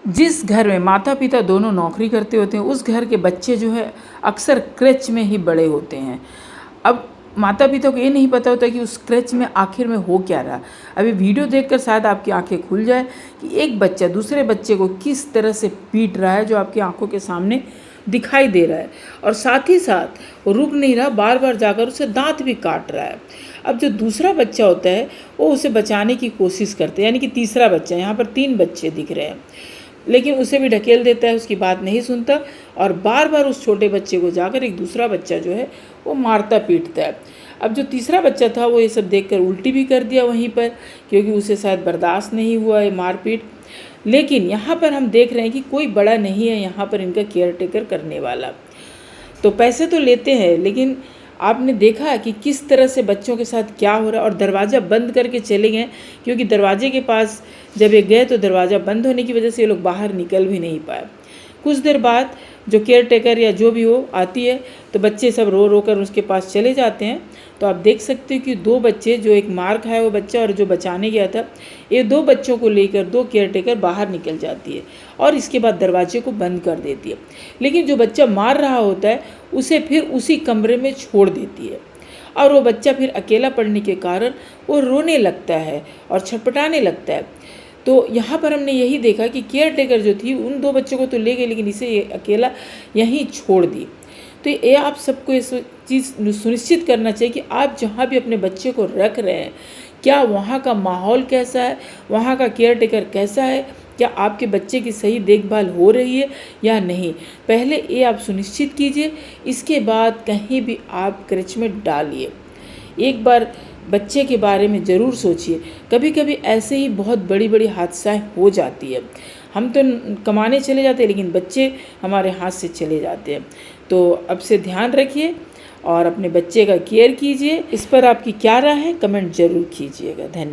जिस घर में माता पिता दोनों नौकरी करते होते हैं उस घर के बच्चे जो है अक्सर क्रेच में ही बड़े होते हैं। अब माता पिता को ये नहीं पता होता कि उस क्रेच में आखिर में हो क्या रहा। अभी वीडियो देखकर शायद आपकी आंखें खुल जाए कि एक बच्चा दूसरे बच्चे को किस तरह से पीट रहा है, जो आपकी आंखों के सामने दिखाई दे रहा है, और साथ ही साथ वो रुक नहीं रहा, बार बार जाकर उसे दांत भी काट रहा है। अब जो दूसरा बच्चा होता है वो उसे बचाने की कोशिश करते हैं, यानी कि तीसरा बच्चा, यहाँ पर 3 बच्चे दिख रहे हैं, लेकिन उसे भी ढकेल देता है, उसकी बात नहीं सुनता और बार बार उस छोटे बच्चे को जाकर एक दूसरा बच्चा जो है वो मारता पीटता है। अब जो तीसरा बच्चा था वो ये सब देखकर उल्टी भी कर दिया वहीं पर, क्योंकि उसे शायद बर्दाश्त नहीं हुआ ये मारपीट। लेकिन यहाँ पर हम देख रहे हैं कि कोई बड़ा नहीं है यहाँ पर इनका केयर टेकर करने वाला। तो पैसे तो लेते हैं, लेकिन आपने देखा कि किस तरह से बच्चों के साथ क्या हो रहा है, और दरवाज़ा बंद करके चले गए, क्योंकि दरवाजे के पास जब ये गए तो दरवाज़ा बंद होने की वजह से ये लोग बाहर निकल भी नहीं पाए। कुछ देर बाद जो केयर टेकर या जो भी हो आती है तो बच्चे सब रो रो कर उसके पास चले जाते हैं। तो आप देख सकते हो कि 2 बच्चे, जो एक मार खाया हुआ बच्चा और जो बचाने गया था, ये 2 बच्चों को लेकर 2 केयर टेकर बाहर निकल जाती है और इसके बाद दरवाजे को बंद कर देती है। लेकिन जो बच्चा मार रहा होता है उसे फिर उसी कमरे में छोड़ देती है, और वो बच्चा फिर अकेला पड़ने के कारण वो रोने लगता है और छटपटाने लगता है। तो यहाँ पर हमने यही देखा कि केयर टेकर जो थी उन 2 बच्चों को तो ले गई, लेकिन इसे अकेला यहीं छोड़ दी। तो ये आप सबको इस चीज़ सुनिश्चित करना चाहिए कि आप जहाँ भी अपने बच्चे को रख रहे हैं, क्या वहाँ का माहौल कैसा है, वहाँ का केयर टेकर कैसा है, क्या आपके बच्चे की सही देखभाल हो रही है या नहीं। पहले ये आप सुनिश्चित कीजिए, इसके बाद कहीं भी आप क्रेच में डालिए। एक बार बच्चे के बारे में ज़रूर सोचिए, कभी कभी ऐसे ही बहुत बड़ी बड़ी हादसाएं हो जाती है। हम तो कमाने चले जाते हैं लेकिन बच्चे हमारे हाथ से चले जाते हैं। तो अब से ध्यान रखिए और अपने बच्चे का केयर कीजिए। इस पर आपकी क्या राय है कमेंट ज़रूर कीजिएगा। धन्यवाद।